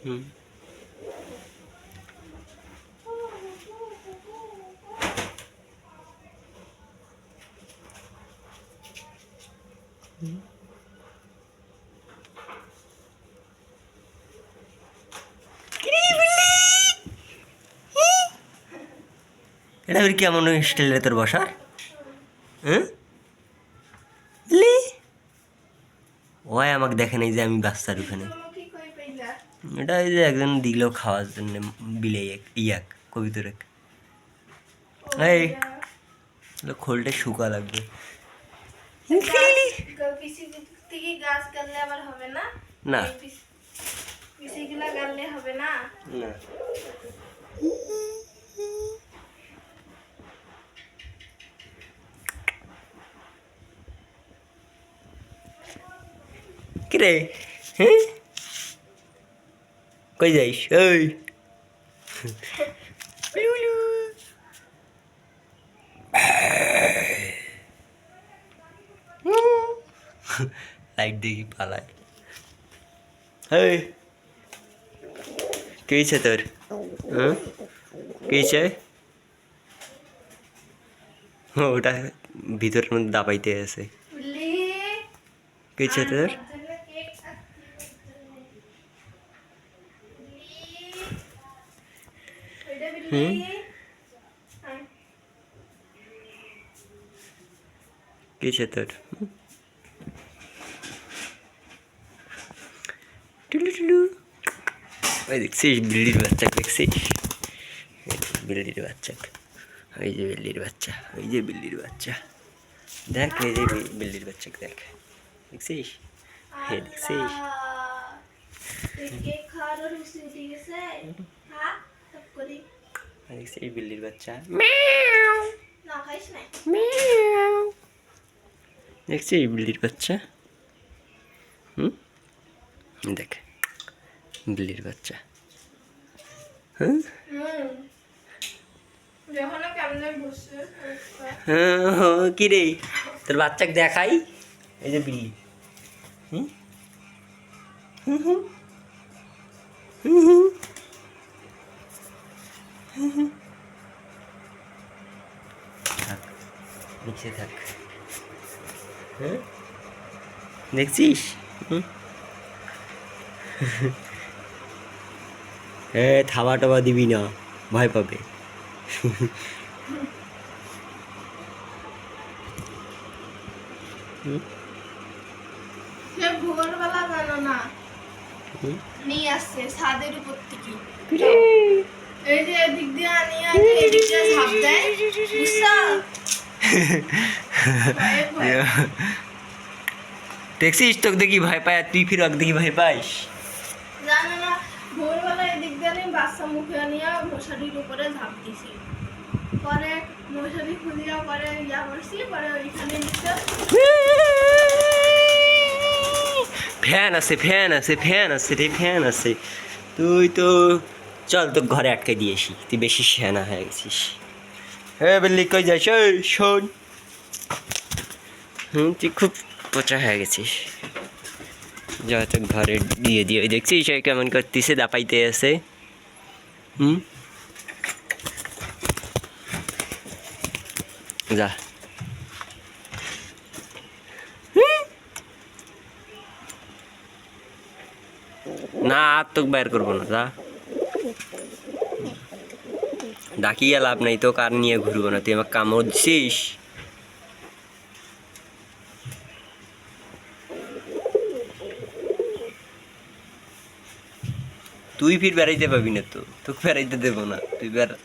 হুম এটা ফির কেমন স্টাইলে তোর বসার? হ্যাঁ লি ওই আমাকে দেখে নেই যে আমি বাচ্চার ওখানে। এটা ওই যে একজন দিল খাওয়ার জন্য বিলে ইয়াক কবিতরে। এই খোলটা শুকা লাগবে। না না কিরে হ্যাঁ কই যাইস ওই লাইট দেখি পালায়। এই কে হয়েছে তোর? হ্যাঁ কে হয়েছে? ওটা ভিতরের মধ্যে দাবাইতে আছে। কে হয়েছে তোর? হুম কে হয়েছে তোর? টুলু টুলু ওই দেখছিস বিল্লির বাচ্চা দেখছিস? বিল্লির বাচ্চা ওই যে বিল্লির বাচ্চা ওই যে বিল্লির বাচ্চা দেখ এই যে বিল্লির বাচ্চা দেখ দেখছিস? হে দেখছিস? দেখছিস বিল্লির বাচ্চা দেখছিস বিল্লির বাচ্চা? হুম দেখ বিল্লির বাচ্চা। হ্যাঁ কি রে তোর বাচ্চাকে দেখাই এই যে বিল্লি। হুম হুম হুম থাক নিচে থাক। হ্যাঁ দেখছিস? হ্যাঁ থাবা টাবা দিবি না ভয় পাবে। ভোরবেলা জানো না নিয়ে আসছে ছাদের উপর থেকে এই যে এদিক দিয়ে আনিয়ে এদিক দিয়ে ঝাঁপ দেয় বুঝছো? দেখছিস তোকে দেখি ভয় পায় আর তুই ফির ওকে দেখি ভয় পাইস? জানো না ভোরবেলা এদিক দিয়ে আমি বাচ্চা মুখে নিয়ে মশারির উপরে ঝাঁপ দিছি পরে মশারি খুলিয়া পরে ইয়া করছি পরে ওইখানে নিচে ফ্যান আছে ফ্যান আছে ফ্যান আছে রে ফ্যান আছে। তুই তো চল তো ঘরে আটকে দিয়েছি তুই বেশি শ্যানা হয়ে গেছিস। হ্যাঁ বললি কই যাস ওই শোন। তুই খুব পচা হয়ে গেছিস যা তো ঘরে দিয়ে দিয়ে দেখছিস কেমন করতেছে দাপাইতে আছে। যা না আর তোকে বের করবো না যা ডাকিয়ে লাভ নাই তো কার নিয়ে ঘুরবো না তুই আমার কামড় দিছিস। তুই ফির বেড়াইতে পাবি না তো তোকে বেড়াইতে দেবো না তুই বেড়া।